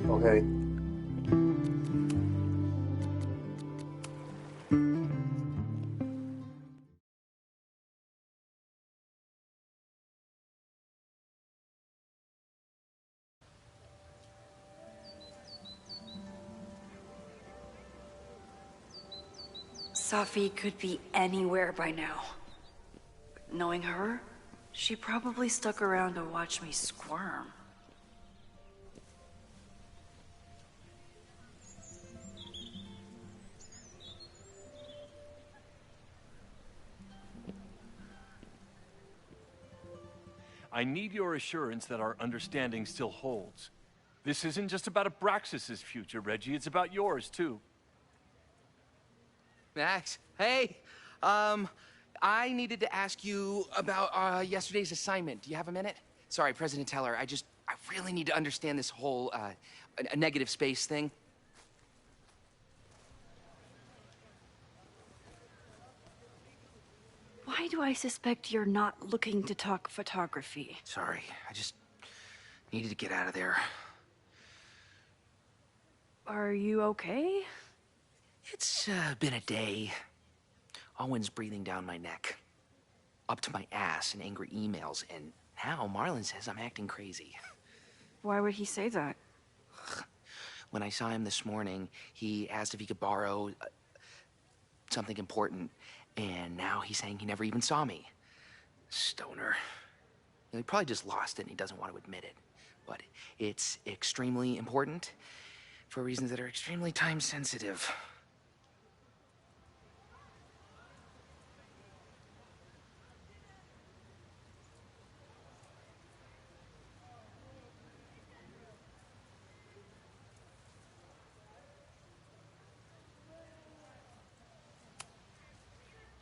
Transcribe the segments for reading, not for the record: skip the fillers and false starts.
Okay. Safi could be anywhere by now. Knowing her, she probably stuck around to watch me squirm. I need your assurance that our understanding still holds. This isn't just about Abraxas's future, Reggie. It's about yours, too. Max, hey! I needed to ask you about yesterday's assignment. Do you have a minute? Sorry, President Teller, I really need to understand this whole, a negative space thing. Why do I suspect you're not looking to talk photography? Sorry, I just needed to get out of there. Are you okay? It's been a day. Owen's breathing down my neck, up to my ass in angry emails, and now Marlon says I'm acting crazy. Why would he say that? When I saw him this morning, he asked if he could borrow something important, and now he's saying he never even saw me. Stoner. He probably just lost it and he doesn't want to admit it. But it's extremely important for reasons that are extremely time sensitive.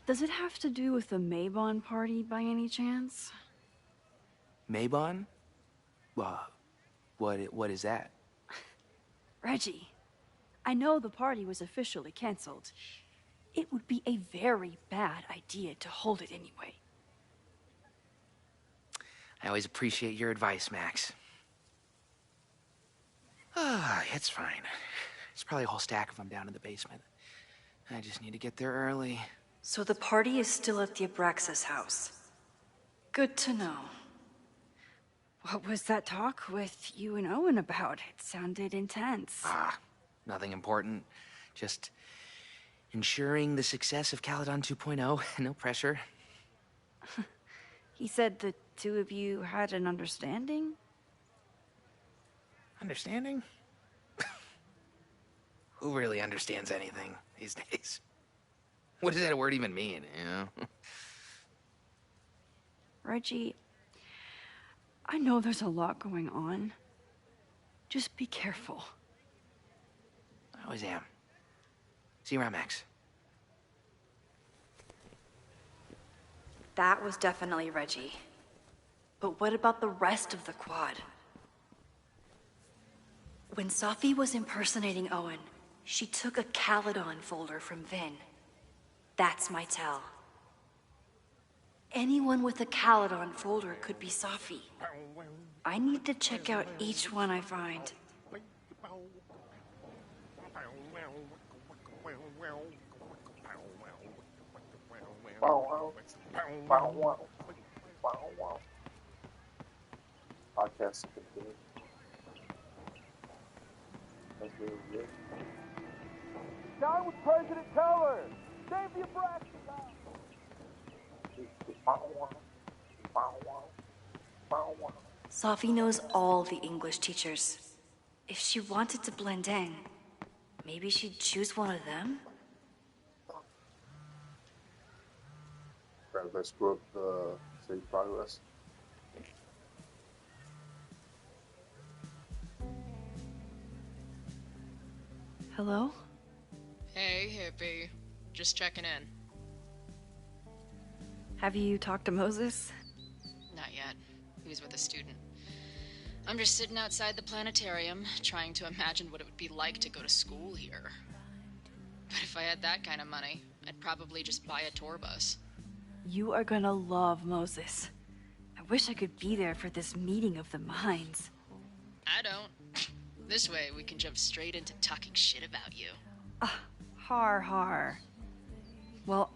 Does it have to do with the Maybon party by any chance? Maybon? What is that? Reggie, I know the party was officially canceled. It would be a very bad idea to hold it anyway. I always appreciate your advice, Max. It's fine. It's probably a whole stack if I'm down in the basement. I just need to get there early. So the party is still at the Abraxas house. Good to know. What was that talk with you and Owen about? It sounded intense. Nothing important. Just ensuring the success of Caledon 2.0. No pressure. He said the two of you had an understanding? Understanding? Who really understands anything these days? What does that word even mean, you know? Reggie, I know there's a lot going on. Just be careful. I always am. See you around, Max. That was definitely Reggie. But what about the rest of the quad? When Safi was impersonating Owen, she took a Caledon folder from Vin. That's my tell. Anyone with a Caledon folder could be Safi. I need to check out each one I find. Podcast continues. That's really good. Down with President Teller! Save the Abraxas! Safi knows all the English teachers. If she wanted to blend in, maybe she'd choose one of them? Grab that screw up the save progress. Hello? Hey, hippie. Just checking in. Have you talked to Moses? Not yet. He was with a student. I'm just sitting outside the planetarium, trying to imagine what it would be like to go to school here. But if I had that kind of money, I'd probably just buy a tour bus. You are gonna love Moses. I wish I could be there for this meeting of the minds. I don't. This way, we can jump straight into talking shit about you. Har. Well,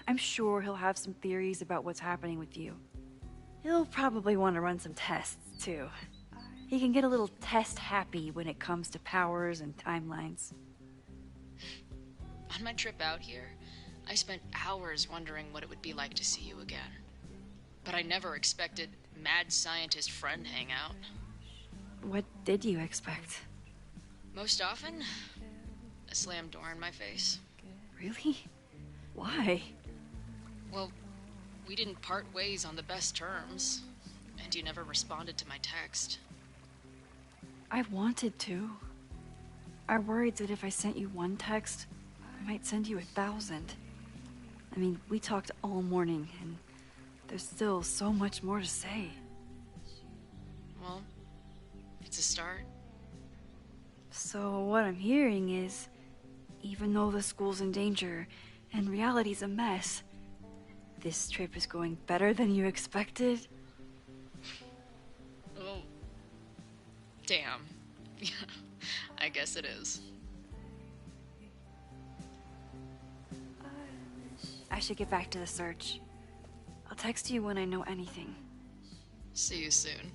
I'm sure he'll have some theories about what's happening with you. He'll probably want to run some tests, too. He can get a little test-happy when it comes to powers and timelines. On my trip out here, I spent hours wondering what it would be like to see you again. But I never expected mad scientist friend hangout. What did you expect? Most often, a slam door in my face. Really? Why? Well, we didn't part ways on the best terms, and you never responded to my text. I wanted to. I worried that if I sent you one text, I might send you 1,000. I mean, we talked all morning, and there's still so much more to say. Well, it's a start. So what I'm hearing is, even though the school's in danger and reality's a mess, this trip is going better than you expected? Oh, damn. Yeah, I guess it is. I should get back to the search. I'll text you when I know anything. See you soon.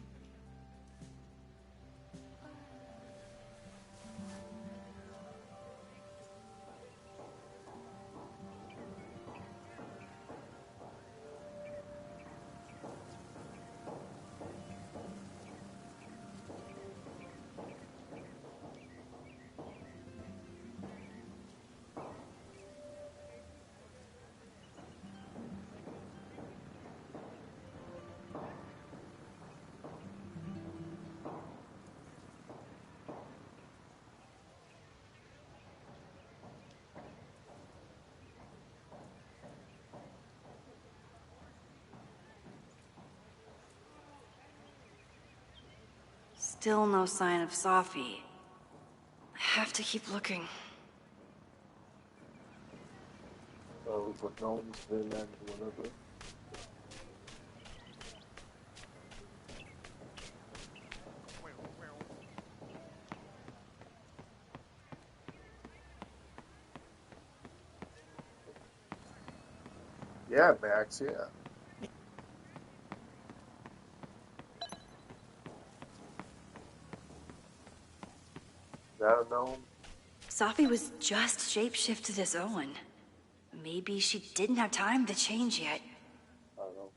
Still no sign of Safi. I have to keep looking. With Gnomes, Vin, and whatever. Yeah, Max, yeah. Is that a gnome? Safi was just shapeshifted as Owen. Maybe she didn't have time to change yet. I don't know.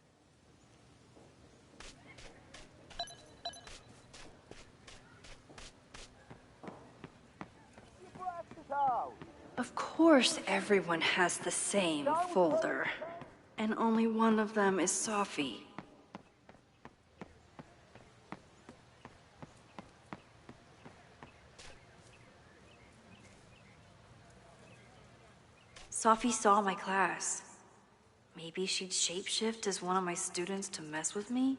Of course everyone has the same folder. And only one of them is Safi. Safi saw my class. Maybe she'd shapeshift as one of my students to mess with me?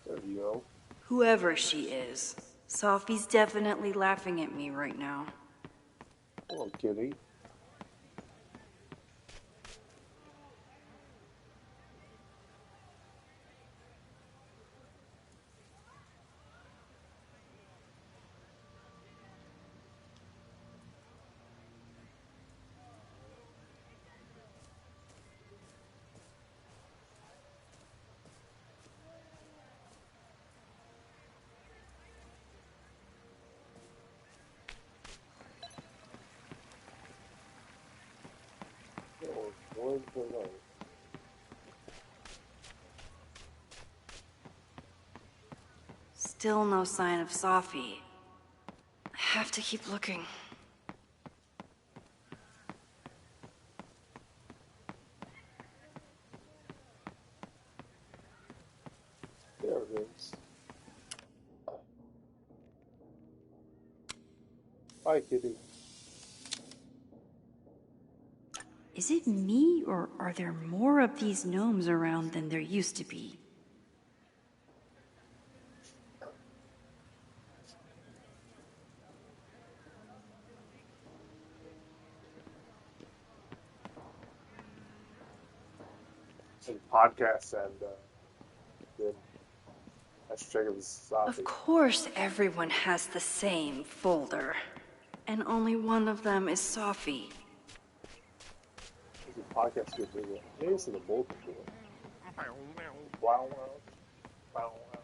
There you go. Whoever she is, Safi's definitely laughing at me right now. Hello, kitty. Oh, where's the light? Still no sign of Safi. I have to keep looking. There it is. Hi, kitty. Is it me, or are there more of these gnomes around than there used to be? Some podcasts and then let's check if it's Of Safi. course everyone has the same folder. And only one of them is Safi. The podcast gets bigger. Maybe it's in the boat to it. Wow, wow. Wow, wow.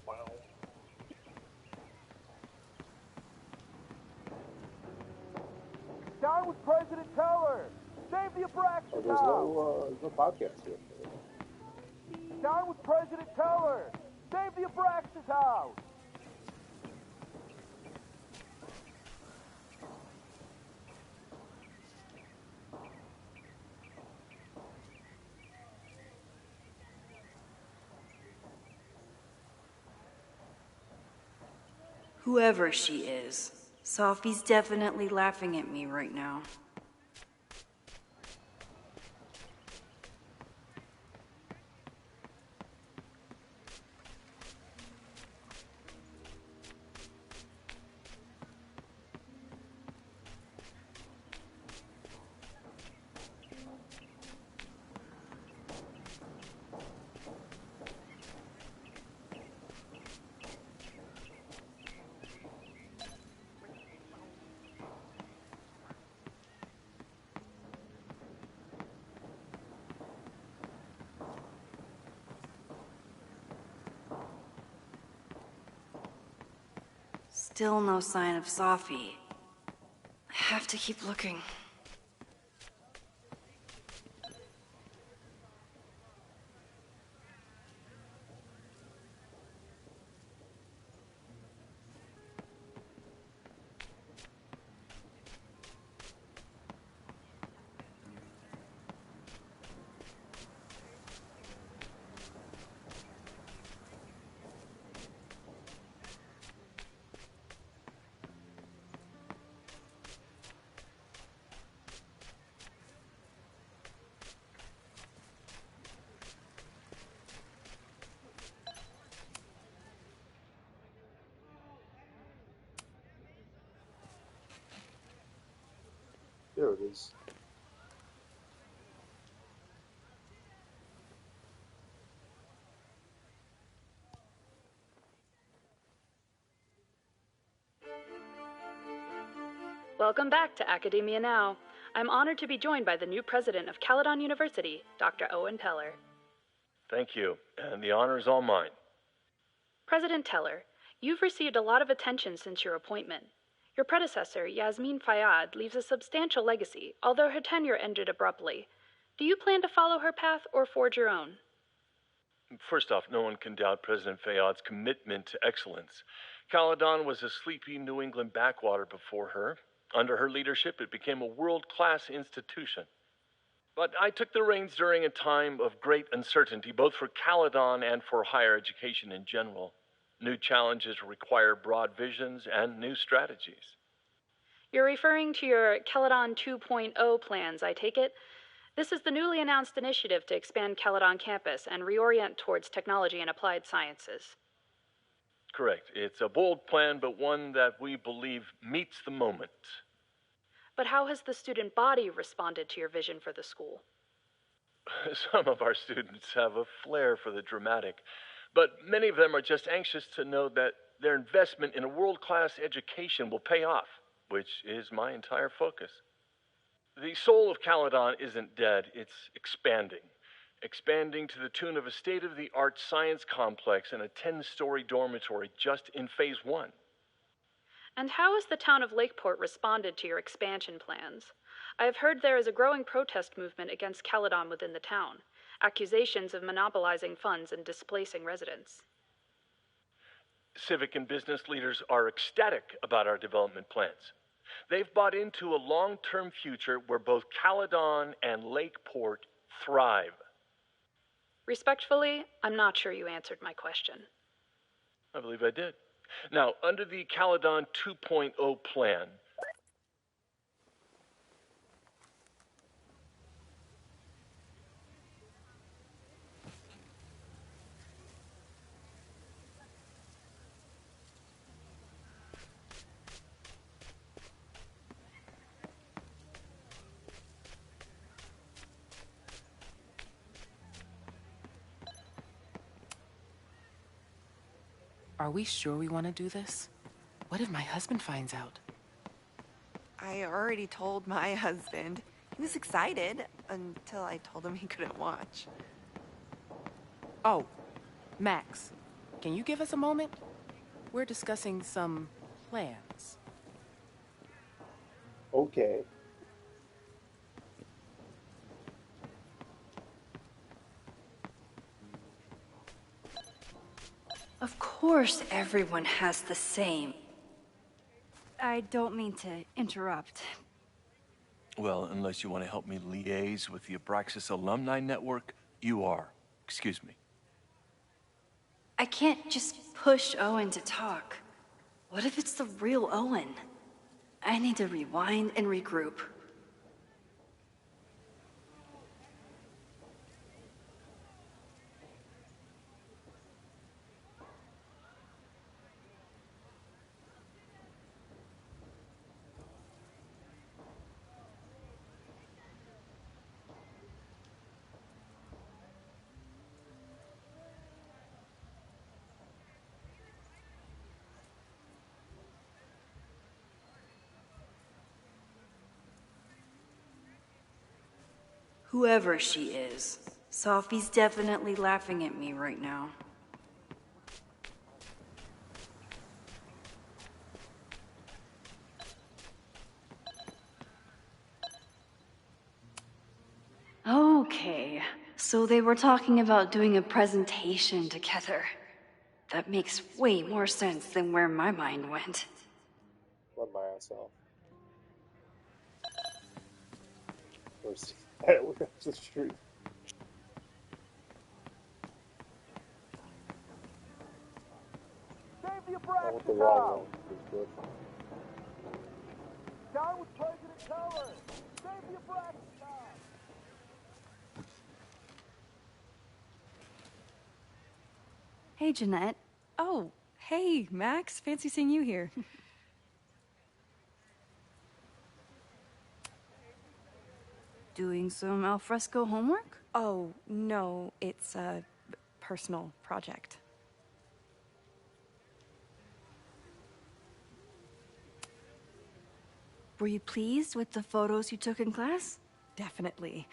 Wow. Down with President Teller! Save the Oh, Abraxas there's house! no podcast here. Down with President Teller! Save the Abraxas house! Whoever she is, Safi's definitely laughing at me right now. Still no sign of Safi. I have to keep looking. There it is. Welcome back to Academia Now. I'm honored to be joined by the new president of Caledon University, Dr. Owen Teller. Thank you, and the honor is all mine. President Teller, you've received a lot of attention since your appointment. Your predecessor, Yasmin Fayyad, leaves a substantial legacy, although her tenure ended abruptly. Do you plan to follow her path or forge your own? First off, no one can doubt President Fayyad's commitment to excellence. Caledon was a sleepy New England backwater before her. Under her leadership, it became a world-class institution. But I took the reins during a time of great uncertainty, both for Caledon and for higher education in general. New challenges require broad visions and new strategies. You're referring to your Caledon 2.0 plans, I take it? This is the newly announced initiative to expand Caledon campus and reorient towards technology and applied sciences. Correct. It's a bold plan, but one that we believe meets the moment. But how has the student body responded to your vision for the school? Some of our students have a flair for the dramatic, but many of them are just anxious to know that their investment in a world-class education will pay off, which is my entire focus. The soul of Caledon isn't dead, it's expanding. Expanding to the tune of a state-of-the-art science complex and a 10-story dormitory just in Phase 1. And how has the town of Lakeport responded to your expansion plans? I have heard there is a growing protest movement against Caledon within the town, accusations of monopolizing funds and displacing residents. Civic and business leaders are ecstatic about our development plans. They've bought into a long-term future where both Caledon and Lakeport thrive. Respectfully, I'm not sure you answered my question. I believe I did. Now, under the Caledon 2.0 plan, Are we sure we want to do this? What if my husband finds out? I already told my husband. He was excited until I told him he couldn't watch. Oh, Max, can you give us a moment? We're discussing some plans. Okay. Of course everyone has the same. I don't mean to interrupt. well, unless you want to help me liaise with the Abraxas Alumni Network, you are. Excuse me. I can't just push Owen to talk. What if it's the real Owen? I need to rewind and regroup. Whoever she is, Sophie's definitely laughing at me right now. Okay, so they were talking about doing a presentation together. That makes way more sense than where my mind went. Let my ass off. Where's the street? Save the I went the Abraxas wrong out! one. This bush. Down with President Teller! Save the Abraxas out! Hey, Jeanette. Oh, hey, Max. Fancy seeing you here. Doing some alfresco homework? Oh, no, it's a personal project. Were you pleased with the photos you took in class? Definitely.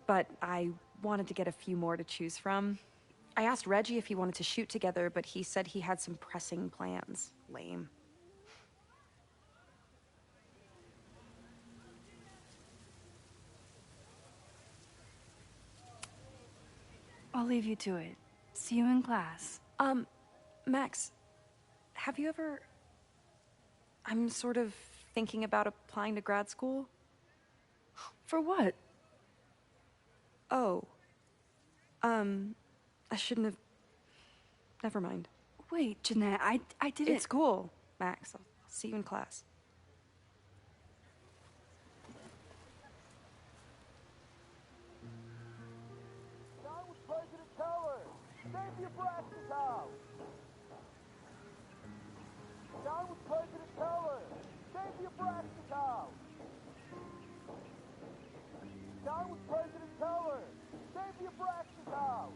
But I wanted to get a few more to choose from. I asked Reggie if he wanted to shoot together, but he said he had some pressing plans. Lame. I'll leave you to it. See you in class. Max, have you ever... I'm sort of thinking about applying to grad school. For what? Oh. I shouldn't have... Never mind. Wait, Jeanette, I didn't... It's cool, Max. I'll see you in class. Down with President Teller! Save the Abraxas house! Down with President Teller! Save the Abraxas house! Down with President Teller! Save the Abraxas house!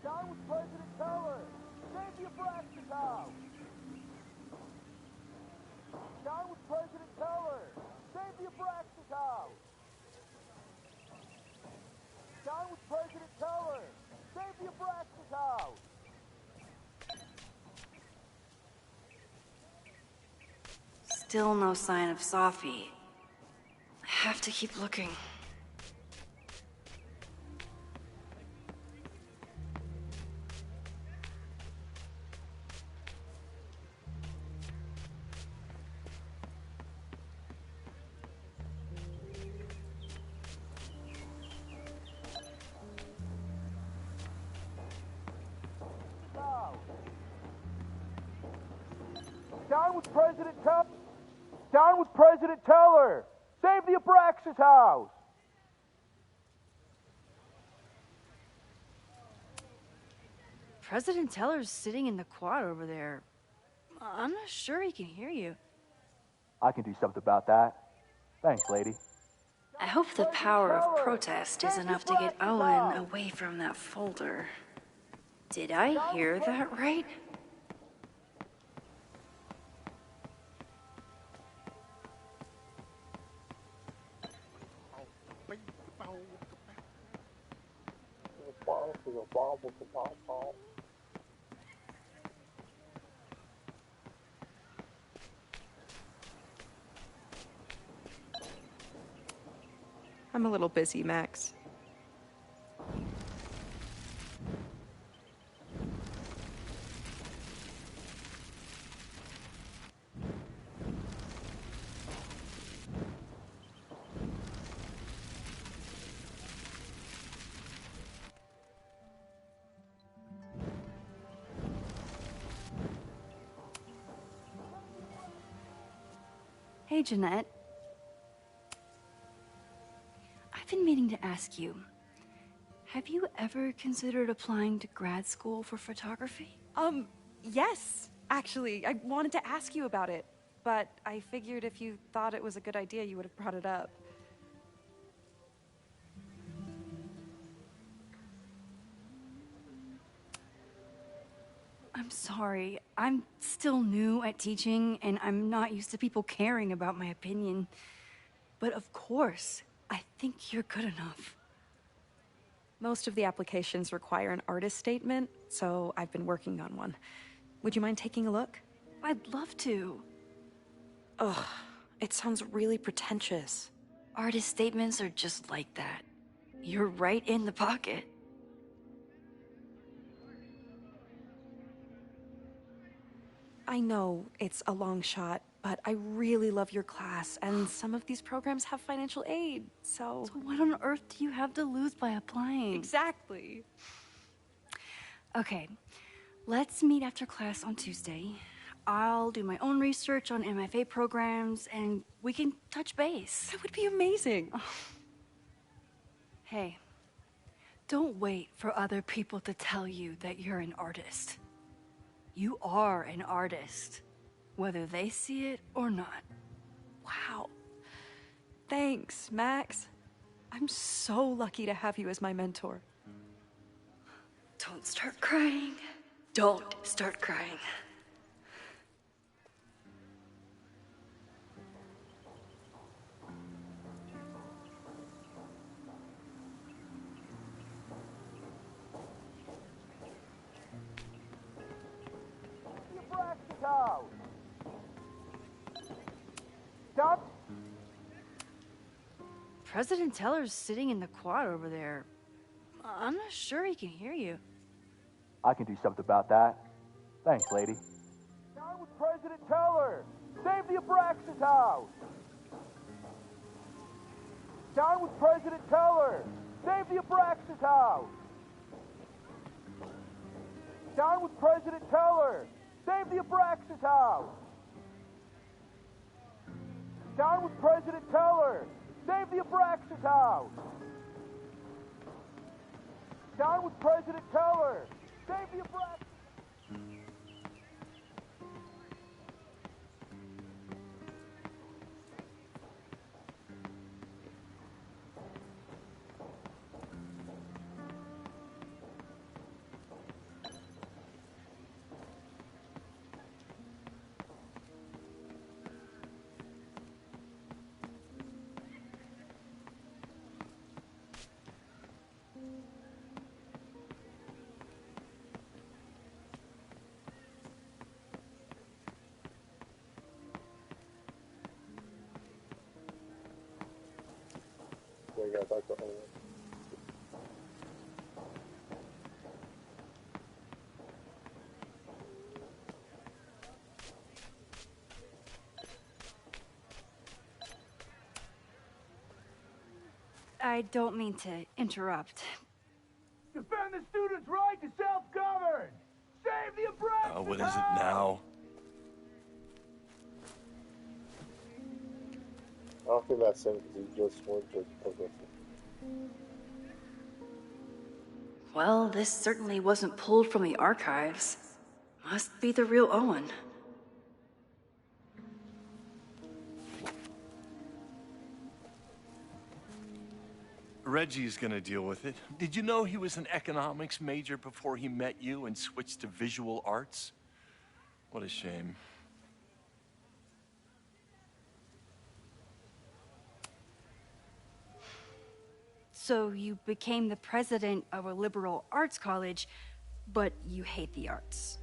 Down with President Teller! Save the Abraxas house! Down with President Teller! Save the Abraxas house! Down with President Teller! Save the Abraxas house! Still no sign of Sophie. I have to keep looking. Down with President Teller! Down with President Teller! Save the Abraxas house! President Teller's sitting in the quad over there. I'm not sure he can hear you. I can do something about that. Thanks, lady. I hope the power of protest is enough to get Owen away from that folder. Did I hear that right? I'm a little busy, Max. Hey, Jeanette. I've been meaning to ask you, have you ever considered applying to grad school for photography? Yes, actually. I wanted to ask you about it, but I figured if you thought it was a good idea, you would have brought it up. I'm sorry. I'm still new at teaching, and I'm not used to people caring about my opinion. But of course, I think you're good enough. Most of the applications require an artist statement, so I've been working on one. Would you mind taking a look? I'd love to. Ugh, it sounds really pretentious. Artist statements are just like that. You're right in the pocket. I know it's a long shot, but I really love your class, and some of these programs have financial aid, so... So what on earth do you have to lose by applying? Exactly. Okay, let's meet after class on Tuesday. I'll do my own research on MFA programs, and we can touch base. That would be amazing. Hey, don't wait for other people to tell you that you're an artist. You are an artist, whether they see it or not. Wow. Thanks, Max. I'm so lucky to have you as my mentor. Don't start crying. Don't start crying. house. Stop. President Teller's sitting in the quad over there. I'm not sure he can hear you. I can do something about that. Thanks, lady. Down with President Teller! Save the Abraxas house! Down with President Teller! Save the Abraxas house! Down with President Teller! Save the Abraxas house! Down with President Teller! Save the Abraxas house! Down with President Teller! Save the Abraxas! We got back to home. I don't mean to interrupt. Defend the students' right to self-govern! Save the Abraxas What is it now? I don't think that's him because he just went to progressive. Well, this certainly wasn't pulled from the archives. Must be the real Owen. Reggie's gonna deal with it. Did you know he was an economics major before he met you and switched to visual arts? What a shame. So you became the president of a liberal arts college, but you hate the arts.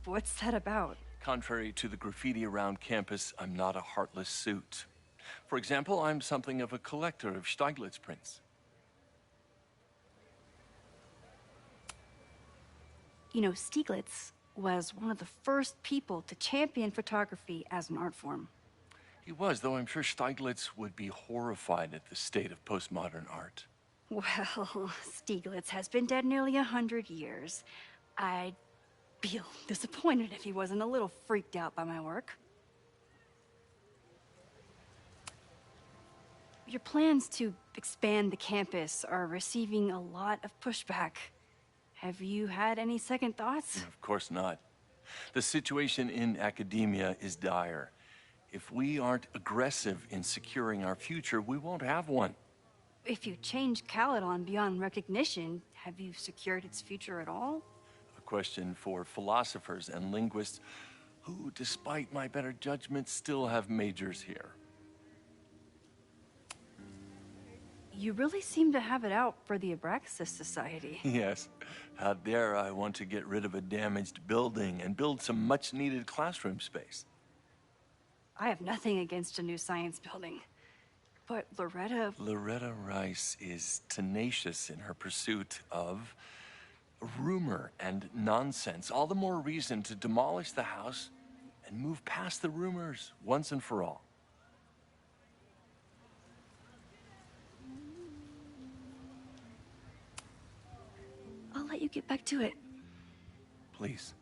What's that about? Contrary to the graffiti around campus, I'm not a heartless suit. For example, I'm something of a collector of Stieglitz prints. You know, Stieglitz was one of the first people to champion photography as an art form. He was, though I'm sure Stieglitz would be horrified at the state of postmodern art. Well, Stieglitz has been dead nearly 100 years. I'd feel disappointed if he wasn't a little freaked out by my work. Your plans to expand the campus are receiving a lot of pushback. Have you had any second thoughts? Of course not. The situation in academia is dire. If we aren't aggressive in securing our future, we won't have one. If you change Caledon beyond recognition, have you secured its future at all? A question for philosophers and linguists who, despite my better judgment, still have majors here. You really seem to have it out for the Abraxas Society. Yes. How dare I want to get rid of a damaged building and build some much-needed classroom space. I have nothing against a new science building. But Loretta Rice is tenacious in her pursuit of rumor and nonsense. All the more reason to demolish the house and move past the rumors once and for all. I'll let you get back to it. Please.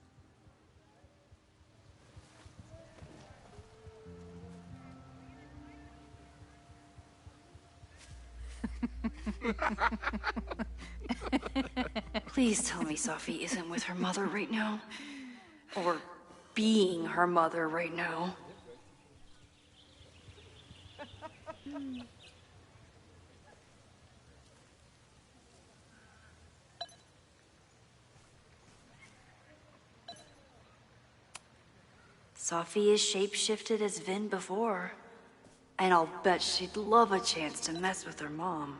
Please tell me Sophie isn't with her mother right now. Or being her mother right now. Sophie is shapeshifted as Vin before. And I'll bet she'd love a chance to mess with her mom.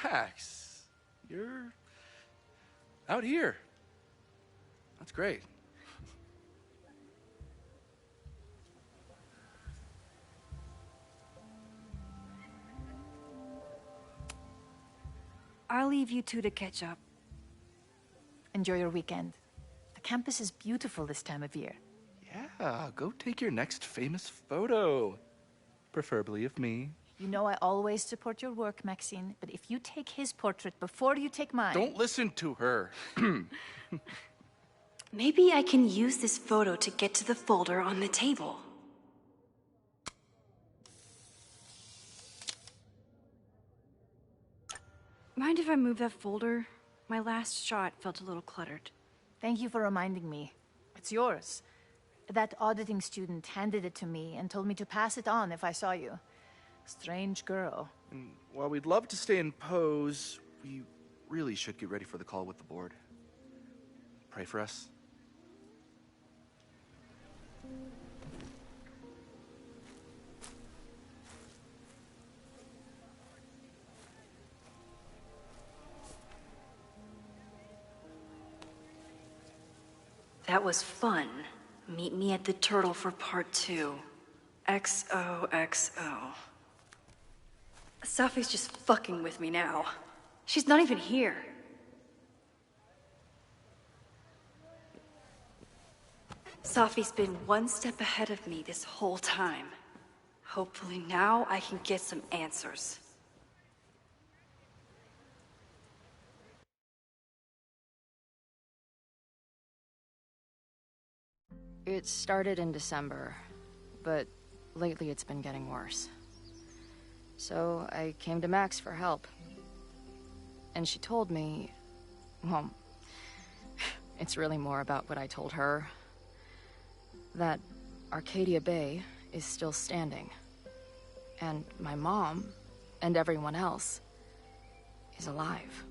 Max, you're out here. That's great. I'll leave you two to catch up. Enjoy your weekend. The campus is beautiful this time of year. Yeah, go take your next famous photo. Preferably of me. You know I always support your work, Maxine, but if you take his portrait before you take mine... Don't listen to her. Maybe I can use this photo to get to the folder on the table. Mind if I move that folder? My last shot felt a little cluttered. Thank you for reminding me. It's yours. That auditing student handed it to me and told me to pass it on if I saw you. Strange girl. And while we'd love to stay in pose, we really should get ready for the call with the board. Pray for us. That was fun. Meet me at the Turtle for part 2. XOXO. Safi's just fucking with me now. She's not even here. Safi's been one step ahead of me this whole time. Hopefully now I can get some answers. It started in December, but lately it's been getting worse. So I came to Max for help. And she told me, well, it's really more about what I told her, that Arcadia Bay is still standing. And my mom, and everyone else, is alive.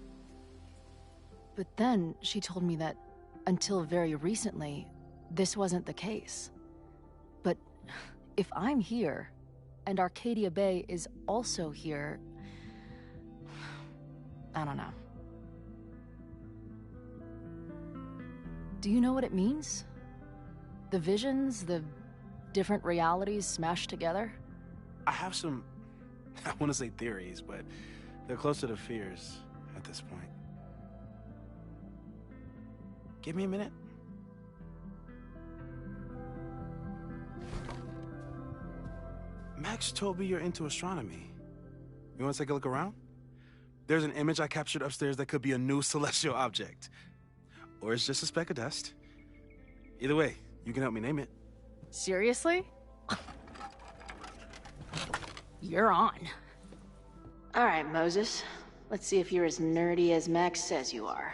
But then she told me that until very recently, this wasn't the case. But if I'm here, and Arcadia Bay is also here, I don't know. Do you know what it means? The visions, the different realities smashed together? I have some, I want to say theories, but they're closer to fears at this point. Give me a minute. Max told me you're into astronomy. You want to take a look around? There's an image I captured upstairs that could be a new celestial object. Or it's just a speck of dust. Either way, you can help me name it. Seriously? You're on. All right, Moses. Let's see if you're as nerdy as Max says you are.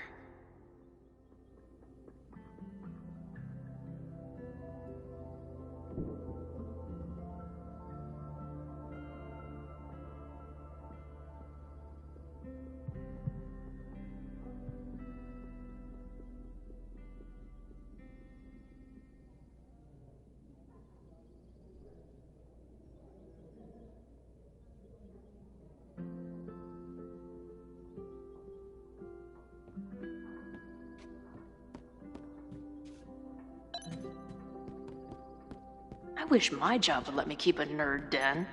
I wish my job would let me keep a nerd den.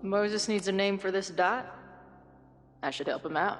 Moses needs a name for this dot. I should help him out.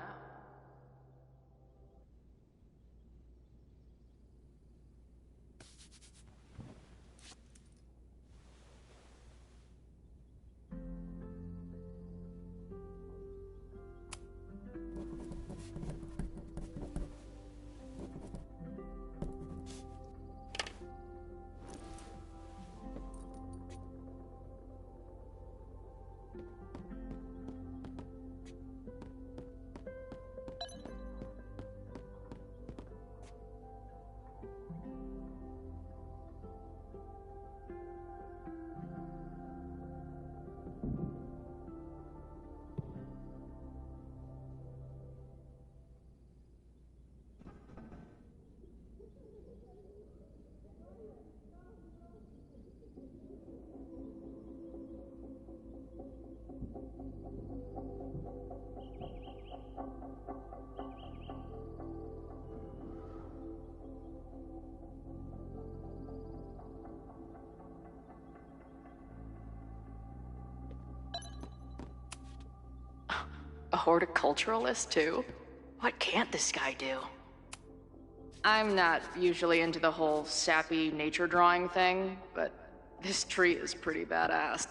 A horticulturalist, too? What can't this guy do? I'm not usually into the whole sappy nature drawing thing, but this tree is pretty badass.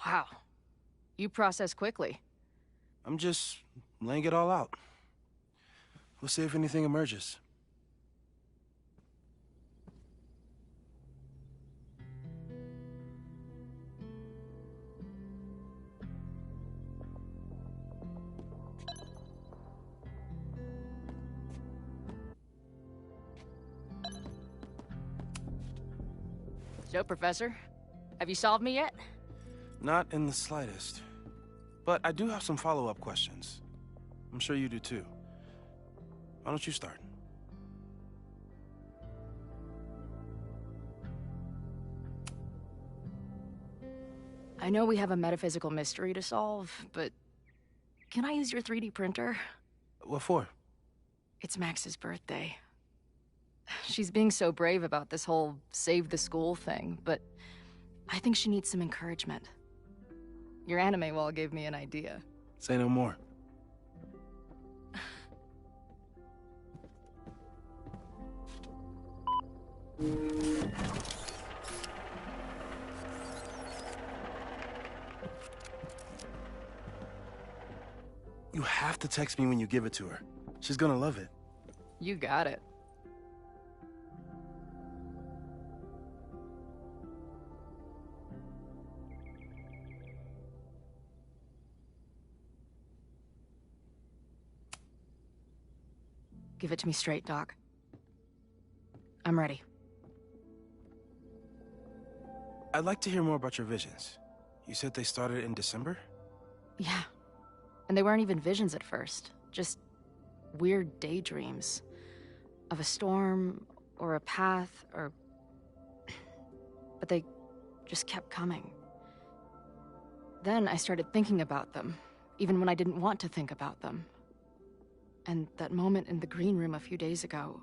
Wow. You process quickly. I'm just laying it all out. We'll see if anything emerges. So, Professor, have you solved me yet? Not in the slightest. But I do have some follow-up questions. I'm sure you do too. Why don't you start? I know we have a metaphysical mystery to solve, but can I use your 3D printer? What for? It's Max's birthday. She's being so brave about this whole save the school thing, but I think she needs some encouragement. Your anime wall gave me an idea. Say no more. You have to text me when you give it to her. She's gonna love it. You got it. Give it to me straight, Doc. I'm ready. I'd like to hear more about your visions. You said they started in December? Yeah. And they weren't even visions at first. Just weird daydreams. Of a storm, or a path, or... But they just kept coming. Then I started thinking about them, even when I didn't want to think about them. And that moment in the green room a few days ago...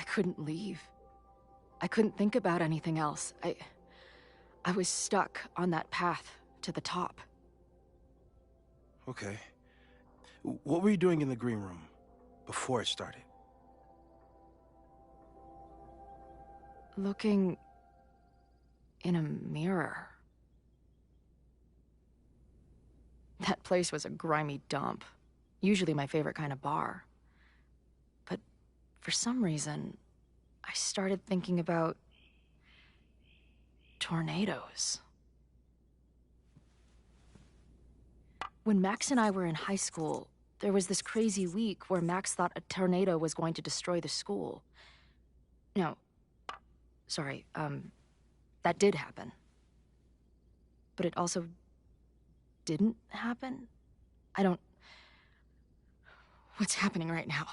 couldn't leave. I couldn't think about anything else. I was stuck on that path to the top. Okay. What were you doing in the green room before it started? Looking in a mirror. That place was a grimy dump. Usually my favorite kind of bar. But for some reason, I started thinking about tornadoes. When Max and I were in high school, there was this crazy week where Max thought a tornado was going to destroy the school. No, sorry, that did happen. But it also didn't happen? What's happening right now?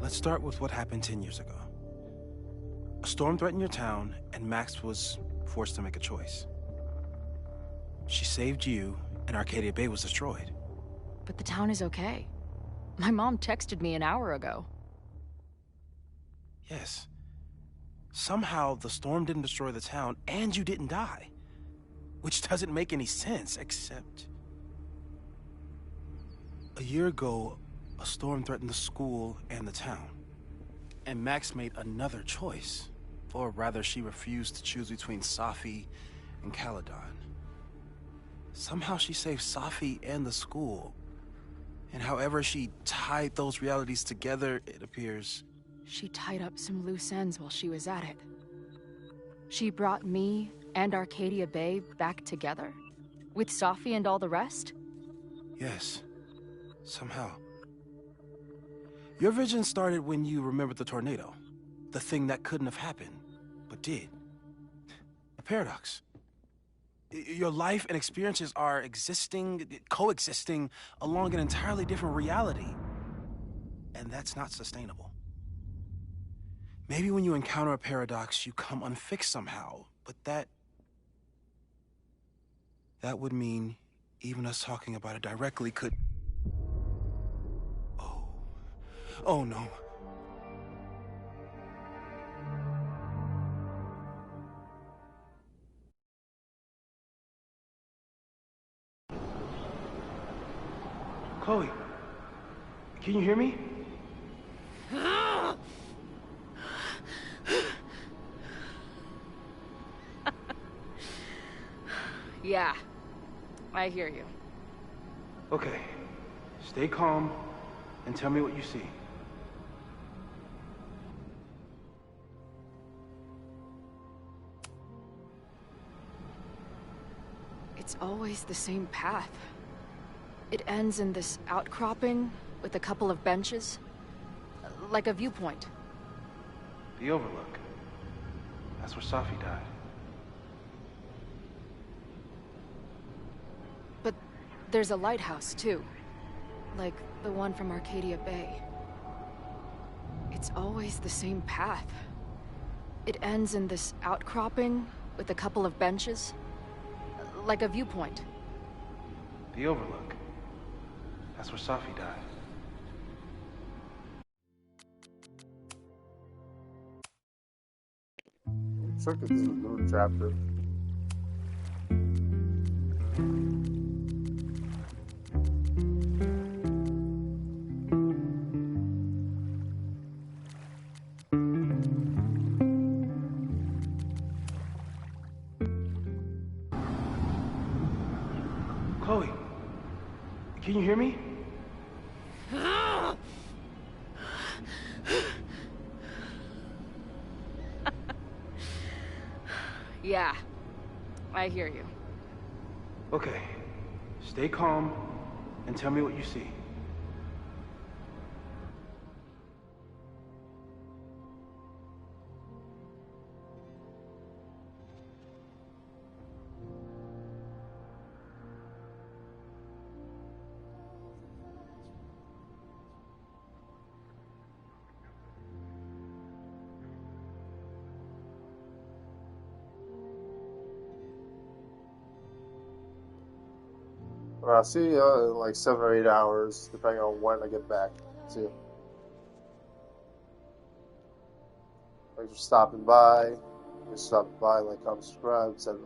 Let's start with what happened 10 years ago. A storm threatened your town, and Max was forced to make a choice. She saved you, and Arcadia Bay was destroyed. But the town is okay. My mom texted me an hour ago. Yes. Somehow, the storm didn't destroy the town, and you didn't die. Which doesn't make any sense, except... A year ago, a storm threatened the school and the town. And Max made another choice. Or rather, she refused to choose between Safi and Caledon. Somehow she saved Safi and the school. And however she tied those realities together, it appears... She tied up some loose ends while she was at it. She brought me and Arcadia Bay back together? With Safi and all the rest? Yes. Somehow. Your vision started when you remembered the tornado. The thing that couldn't have happened, but did. A paradox. Your life and experiences are coexisting along an entirely different reality. And that's not sustainable. Maybe when you encounter a paradox, you come unfixed somehow, but that would mean even us talking about it directly could... Oh no. Chloe, can you hear me? Yeah, I hear you. Okay, stay calm and tell me what you see. It's always the same path. It ends in this outcropping with a couple of benches, like a viewpoint. The Overlook. That's where Safi died. But there's a lighthouse, too. Like the one from Arcadia Bay. It's always the same path. It ends in this outcropping with a couple of benches, like a viewpoint. The Overlook. That's where Safi died. Looks like it's a new chapter. Chloe, can you hear me? Yeah, I hear you. Okay, stay calm and tell me what you see. Well, I'll see you in like 7 or 8 hours, depending on when I get back. See you. Thanks for stopping by. Just stop by, like, comment, subscribe, etc.